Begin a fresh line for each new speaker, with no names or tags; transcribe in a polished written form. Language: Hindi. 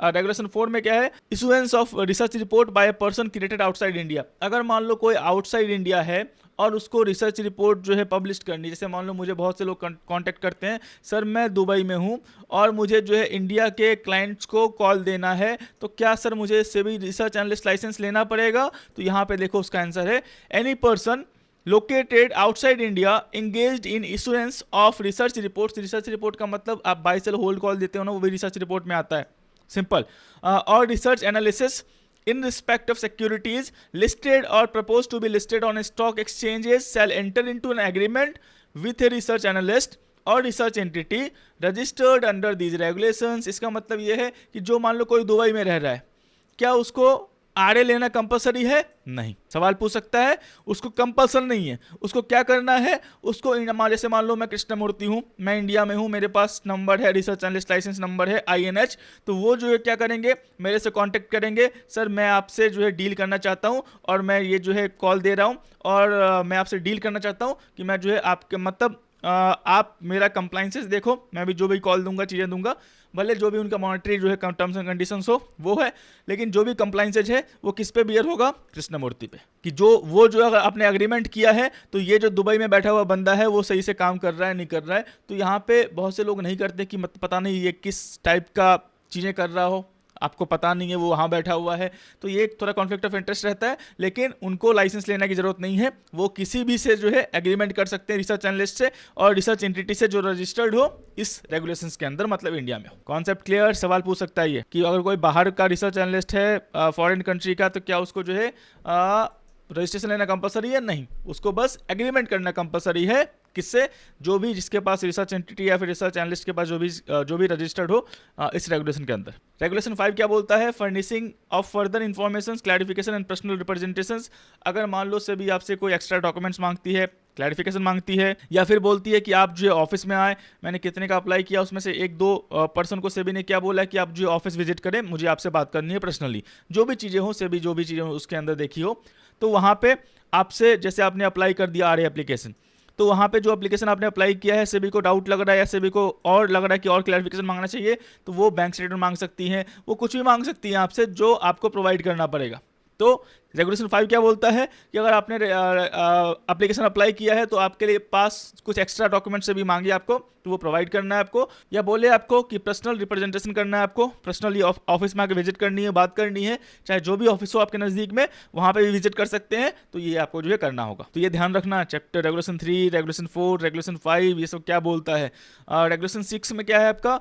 रेगुलेशन 4 में क्या है, issuance of research report by a person created outside India. अगर मान लो कोई आउटसाइड इंडिया है और उसको रिसर्च रिपोर्ट जो है पब्लिश करनी, जैसे मान लो मुझे बहुत से लोग कांटेक्ट करते हैं, सर मैं दुबई में हूँ और मुझे जो है इंडिया के क्लाइंट्स को कॉल देना है, तो क्या सर मुझे इससे भी रिसर्च एनालिस्ट लाइसेंस लेना पड़ेगा? तो यहाँ पे देखो उसका आंसर है, any person located outside India engaged in issuance of research reports. Research report का मतलब आप बाई सेल होल्ड कॉल देते हो ना, वो भी रिसर्च रिपोर्ट में आता है, सिंपल। और research analysis in respect of securities listed or proposed to be listed on stock exchanges shall enter into an agreement with a research analyst or research entity registered under these regulations। इसका मतलब यह है कि जो मान लो कोई दुबई में रह रहा है, क्या उसको आरए लेना कंपलसरी है? नहीं। सवाल पूछ सकता है, उसको कंपलसरी नहीं है। उसको क्या करना है, उसको जैसे मान लो मैं कृष्णमूर्ति हूं, मैं इंडिया में हूं, मेरे पास नंबर है, रिसर्च एनालिस्ट लाइसेंस नंबर है INH, तो वो जो है क्या करेंगे, मेरे से कांटेक्ट करेंगे, सर मैं आपसे जो है डील करना चाहता हूं और मैं ये जो है कॉल दे रहा हूं और मैं आपसे डील करना चाहता हूं कि मैं जो है आपके मतलब आप मेरा कंप्लाइंसेस देखो, मैं भी जो भी कॉल दूंगा, चीज़ें दूंगा, भले जो भी उनका मॉनेटरी जो है टर्म्स एंड कंडीशंस हो वो है, लेकिन जो भी कंप्लाइंसेज है वो किस पे बियर होगा? कृष्णमूर्ति पे। कि जो वो जो अगर आपने एग्रीमेंट किया है तो ये जो दुबई में बैठा हुआ बंदा है वो सही से काम कर रहा है नहीं कर रहा है। तो यहाँ पे बहुत से लोग नहीं करते कि पता नहीं ये किस टाइप का चीज़ें कर रहा हो, आपको पता नहीं है वो वहाँ बैठा हुआ है, तो ये थोड़ा कॉन्फ्लिक्ट ऑफ इंटरेस्ट रहता है। लेकिन उनको लाइसेंस लेने की जरूरत नहीं है, वो किसी भी से जो है एग्रीमेंट कर सकते हैं, रिसर्च एनालिस्ट से और रिसर्च एंटिटी से जो रजिस्टर्ड हो इस रेगुलेशंस के अंदर, मतलब इंडिया में हो। Concept clear? सवाल पूछ सकता है ये कि अगर कोई बाहर का रिसर्च एनालिस्ट है फॉरेन कंट्री का, तो क्या उसको जो है रजिस्ट्रेशन लेना कंपलसरी है? नहीं, उसको बस एग्रीमेंट करना कंपलसरी है। किससे? जो भी जिसके पास रिसर्च एंटिटी या फिर रिसर्च एनालिस्ट के पास जो भी रजिस्टर्ड हो इस रेगुलेशन के अंदर। रेगुलेशन 5 क्या बोलता है? Furnishing of further information, clarification and personal representations. अगर मान लो से भी आपसे कोई एक्स्ट्रा डॉक्यूमेंट्स मांगती है, क्लैरिफिकेशन मांगती है, या फिर बोलती है कि आप जो ऑफिस में आए, मैंने कितने का अप्लाई किया, उसमें से एक दो पर्सन को सेबी ने क्या बोला कि आप जो ऑफिस विजिट करें, मुझे आपसे बात करनी है पर्सनली। जो भी चीज़ें हो, सेबी जो भी चीज़ें हो उसके अंदर देखी हो, तो वहाँ पे आपसे, जैसे आपने अप्लाई कर दिया आरए एप्लीकेशन, तो वहाँ पे जो एप्लीकेशन आपने अप्लाई किया है, सेबी को डाउट लग रहा है या सेबी को और लग रहा है कि और क्लैरिफिकेशन मांगना चाहिए, तो वो बैंक स्टेटमेंट मांग सकती हैं, वो कुछ भी मांग सकती हैं आपसे, जो आपको प्रोवाइड करना पड़ेगा। तो रेगुलेशन 5 क्या बोलता है कि अगर आपने एप्लीकेशन अप्लाई किया है तो आपके लिए पास कुछ एक्स्ट्रा डॉक्यूमेंट से भी मांगे आपको, तो वो प्रोवाइड करना है आपको, या बोले आपको कि पर्सनल रिप्रेजेंटेशन करना है, आपको पर्सनली ऑफिस में आके विजिट करनी है, बात करनी है, चाहे जो भी ऑफिस हो आपके नज़दीक में, वहाँ पे भी विजिट कर सकते हैं। तो ये आपको जो है करना होगा। तो ये ध्यान रखना, चैप्टर रेगुलेशन 3, रेगुलेशन 4, रेगुलेशन 5 ये सब क्या बोलता है। रेगुलेशन 6 में क्या है आपका?